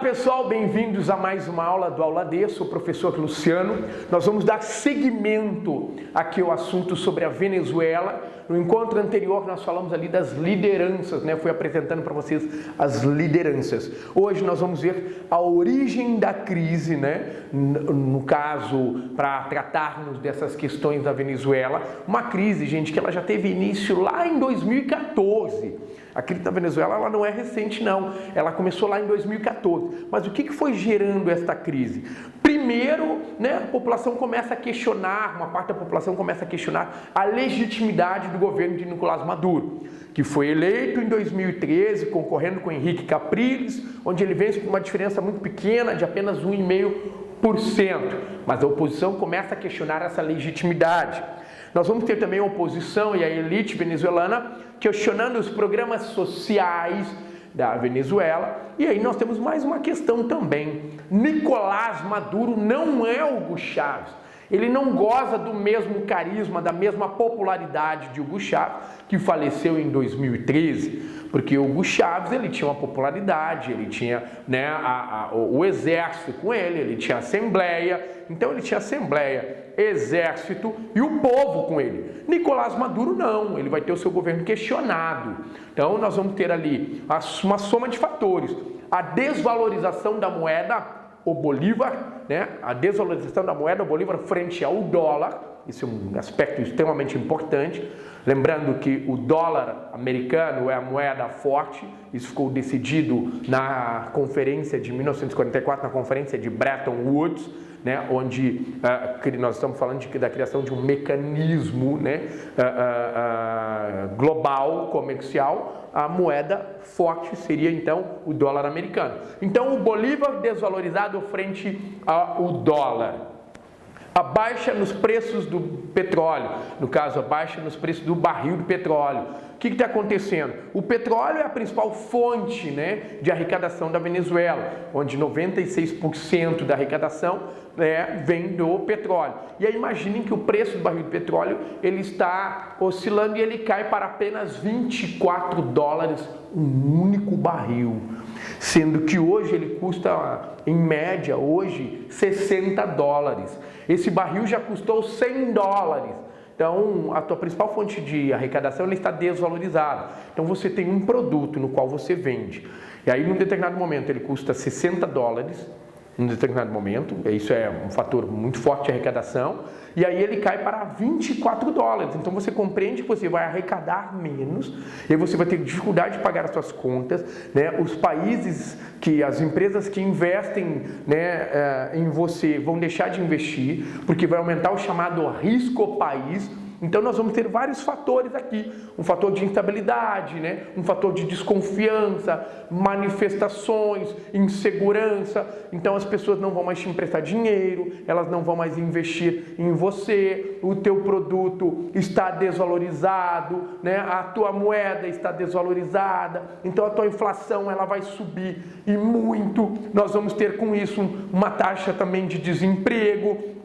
pessoal, bem-vindos a mais uma aula do Aula D, sou o professor Luciano. Nós vamos dar seguimento aqui ao assunto sobre a Venezuela. No encontro anterior nós falamos ali das lideranças, né? Fui apresentando para vocês as lideranças. Hoje nós vamos ver a origem da crise, né? No caso, para tratarmos dessas questões da Venezuela, uma crise, gente, que ela já teve início lá em 2014. A crise da Venezuela ela não é recente, não. Ela começou lá em 2014. Mas o que foi gerando esta crise? Primeiro, né, a população começa a questionar, uma parte da população começa a questionar a legitimidade do governo de Nicolás Maduro, que foi eleito em 2013, concorrendo com Henrique Capriles, onde ele vence com uma diferença muito pequena, de apenas 1,5%. Mas a oposição começa a questionar essa legitimidade. Nós vamos ter também a oposição e a elite venezuelana questionando os programas sociais da Venezuela. E aí nós temos mais uma questão também. Nicolás Maduro não é Hugo Chávez. Ele não goza do mesmo carisma, da mesma popularidade de Hugo Chávez, que faleceu em 2013. Porque Hugo Chávez ele tinha uma popularidade, ele tinha, né, o exército com ele tinha a Assembleia. Então ele tinha Assembleia, Exército e o povo com ele. Nicolás Maduro não, ele vai ter o seu governo questionado. Então nós vamos ter ali uma soma de fatores. A desvalorização da moeda, o Bolívar, né? A desvalorização da moeda, o Bolívar frente ao dólar. Isso é um aspecto extremamente importante. Lembrando que o dólar americano é a moeda forte. Isso ficou decidido na conferência de 1944, na conferência de Bretton Woods, né, onde nós estamos falando da criação de um mecanismo, né, global, comercial. A moeda forte seria então o dólar americano. Então o Bolívar desvalorizado frente ao dólar. A baixa nos preços do petróleo, no caso a baixa nos preços do barril de petróleo. O que está acontecendo? O petróleo é a principal fonte, né, de arrecadação da Venezuela, onde 96% da arrecadação, né, vem do petróleo. E aí imaginem que o preço do barril de petróleo ele está oscilando e ele cai para apenas 24 dólares um único barril. Sendo que hoje ele custa, em média, hoje, 60 dólares. Esse barril já custou 100 dólares. Então, a tua principal fonte de arrecadação ela está desvalorizada. Então, você tem um produto no qual você vende. E aí, num determinado momento, ele custa 60 dólares, num determinado momento. Isso é um fator muito forte de arrecadação. E aí, ele cai para 24 dólares. Então, você compreende que você vai arrecadar menos. E aí, você vai ter dificuldade de pagar as suas contas, né? Os países as empresas que investem, né, em você vão deixar de investir, porque vai aumentar o chamado risco país. Então nós vamos ter vários fatores aqui, um fator de instabilidade, né, um fator de desconfiança, manifestações, insegurança. Então as pessoas não vão mais te emprestar dinheiro, elas não vão mais investir em você, o teu produto está desvalorizado, né, a tua moeda está desvalorizada, então a tua inflação ela vai subir e muito. Nós vamos ter com isso uma taxa também de desemprego.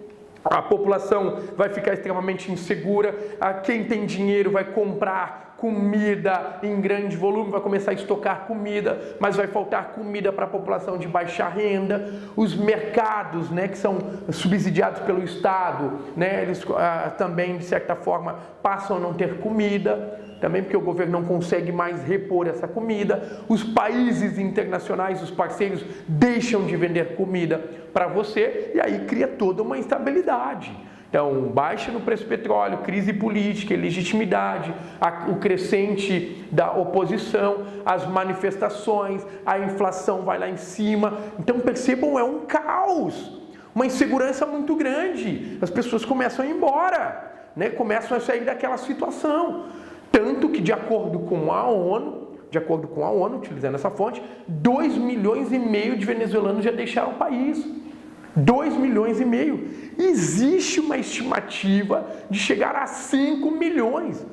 A população vai ficar extremamente insegura. Quem tem dinheiro vai comprar comida em grande volume, vai começar a estocar comida, mas vai faltar comida para a população de baixa renda. Os mercados, né, que são subsidiados pelo Estado, né, eles também, de certa forma, passam a não ter comida. Também porque o governo não consegue mais repor essa comida. Os países internacionais, os parceiros, deixam de vender comida para você e aí cria toda uma instabilidade. Então, baixa no preço do petróleo, crise política, ilegitimidade, o crescente da oposição, as manifestações, a inflação vai lá em cima. Então, percebam, é um caos, uma insegurança muito grande. As pessoas começam a ir embora, né? Começam a sair daquela situação. Tanto que, de acordo com a ONU, utilizando essa fonte, 2,5 milhões de venezuelanos já deixaram o país. 2,5 milhões. Existe uma estimativa de chegar a 5 milhões.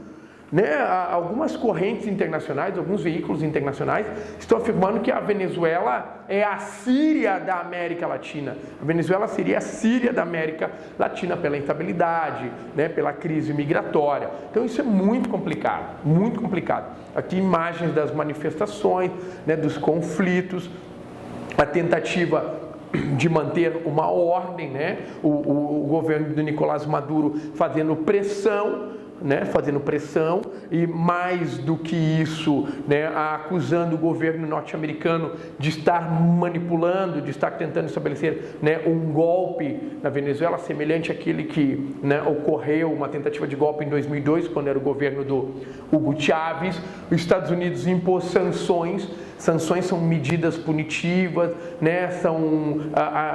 Né? Algumas correntes internacionais, alguns veículos internacionais estão afirmando que a Venezuela é a Síria da América Latina. A Venezuela seria a Síria da América Latina pela instabilidade, né? Pela crise migratória. Então isso é muito complicado, muito complicado. Aqui imagens das manifestações, né? Dos conflitos. a tentativa de manter uma ordem, né? O governo do Nicolás Maduro fazendo pressão, né? E mais do que isso, né? Acusando o governo norte-americano de estar manipulando, de estar tentando estabelecer, né? Um golpe na Venezuela, semelhante àquele que, né? Ocorreu, uma tentativa de golpe em 2002, quando era o governo do Hugo Chávez. Os Estados Unidos impôs sanções. Sanções são medidas punitivas, né? São,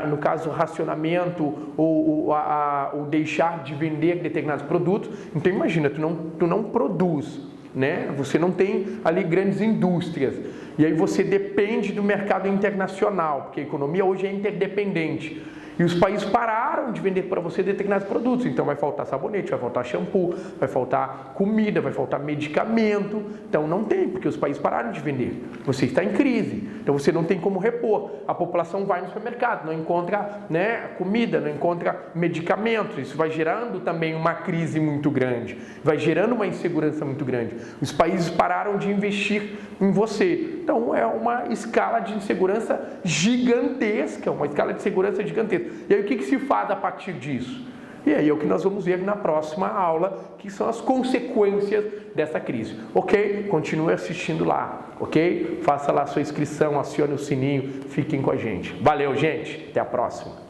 no caso, racionamento ou deixar de vender determinados produtos. Então imagina, tu não produz, né? Você não tem ali grandes indústrias. E aí você depende do mercado internacional, porque a economia hoje é interdependente. E os países pararam de vender para você determinados produtos. Então vai faltar sabonete, vai faltar shampoo, vai faltar comida, vai faltar medicamento. Então não tem, porque os países pararam de vender. Você está em crise, então você não tem como repor. A população vai no supermercado, não encontra, né, comida, não encontra medicamentos. Isso vai gerando também uma crise muito grande, vai gerando uma insegurança muito grande. Os países pararam de investir em você. Então é uma escala de insegurança gigantesca, uma escala de segurança gigantesca. E aí o que se faz a partir disso? E aí é o que nós vamos ver na próxima aula, que são as consequências dessa crise. Ok? Continue assistindo lá, ok? Faça lá a sua inscrição, acione o sininho, fiquem com a gente. Valeu, gente! Até a próxima!